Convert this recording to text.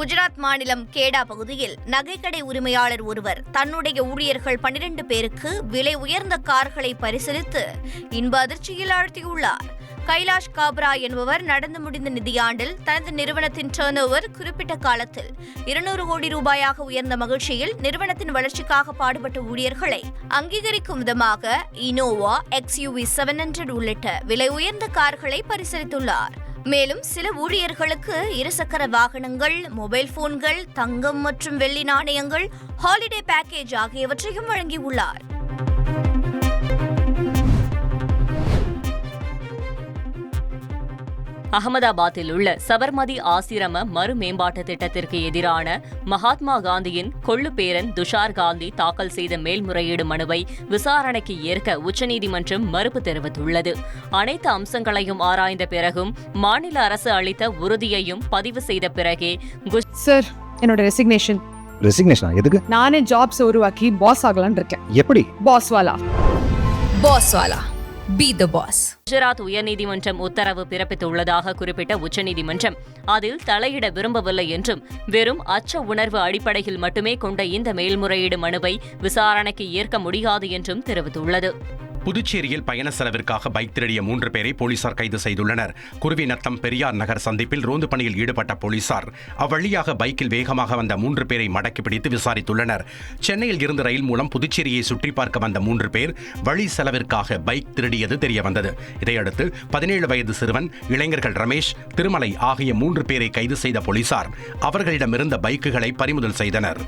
குஜராத் மாநிலம் கேடா பகுதியில் நகைக்கடை உரிமையாளர் ஒருவர் தன்னுடைய ஊழியர்கள் 12 பேருக்கு விலை உயர்ந்த கார்களை பரிசீலித்து இன்ப அதிர்ச்சியில் ஆழ்த்தியுள்ளார். கைலாஷ் காப்ரா என்பவர் நடந்து முடிந்த நிதியாண்டில் தனது நிறுவனத்தின் டர்ன்ஓவர் குறிப்பிட்ட காலத்தில் 200 கோடி ரூபாயாக உயர்ந்த மகிழ்ச்சியில் நிறுவனத்தின் வளர்ச்சிக்காக பாடுபட்ட ஊழியர்களை அங்கீகரிக்கும் விதமாக இனோவா XUV 700 உள்ளிட்ட விலை உயர்ந்த கார்களை பரிசீலித்துள்ளார். மேலும் சில ஊழியர்களுக்கு இருசக்கர வாகனங்கள், மொபைல் போன்கள், தங்கம் மற்றும் வெள்ளி நாணயங்கள், ஹாலிடே பேக்கேஜ் ஆகியவற்றையும் வழங்கியுள்ளார். அகமதாபாத்தில் உள்ள சபர்மதி ஆசிரம மறு மேம்பாட்டு திட்டத்திற்கு எதிரான மகாத்மா காந்தியின் கொள்ளு பேரன் துஷார் காந்தி தாக்கல் செய்த மேல்முறையீடு மனுவை விசாரணைக்கு ஏற்க உச்சநீதிமன்றம் மறுப்பு தெரிவித்துள்ளது. அனைத்து அம்சங்களையும் ஆராய்ந்த பிறகும் மாநில அரசு அளித்த உறுதியையும் பதிவு செய்த பிறகே சார், என்னோட ரெசிக்னேஷன் எதுக்கு? நானே ஜாப்ஸ் உருவாக்கி பாஸ் ஆகலான்னு இருக்கேன். எப்படி? பாஸ்வாலா. Be the boss. குஜராத் உயர்நீதிமன்றம் உத்தரவு பிறப்பித்துள்ளதாக குறிப்பிட்ட உச்சநீதிமன்றம் அதில் தலையிட விரும்பவில்லை என்றும் வெறும் அச்ச உணர்வு அடிப்படையில் மட்டுமே கொண்ட இந்த மேல்முறையீடு மனுவை விசாரணைக்கு ஏற்க முடியாது என்றும் தெரிவித்துள்ளது. புதுச்சேரியில் பயண செலவிற்காக பைக் திருடிய 3 பேரை போலீசார் கைது செய்துள்ளனர். குருவிநத்தம் பெரியார் நகர் சந்திப்பில் ரோந்து பணியில் ஈடுபட்ட போலீசார் அவ்வழியாக பைக்கில் வேகமாக வந்த 3 பேரை மடக்கி பிடித்து விசாரித்துள்ளனர். சென்னையில் இருந்து ரயில் மூலம் புதுச்சேரியை சுற்றி பார்க்க வந்த 3 பேர் வழி செலவிற்காக பைக் திருடியது தெரியவந்தது. இதையடுத்து 17 வயது சிறுவன், இளைஞர்கள் ரமேஷ், திருமலை ஆகிய 3 பேரை கைது செய்த போலீசார் அவர்களிடமிருந்த பைக்குகளை பறிமுதல் செய்தனர்.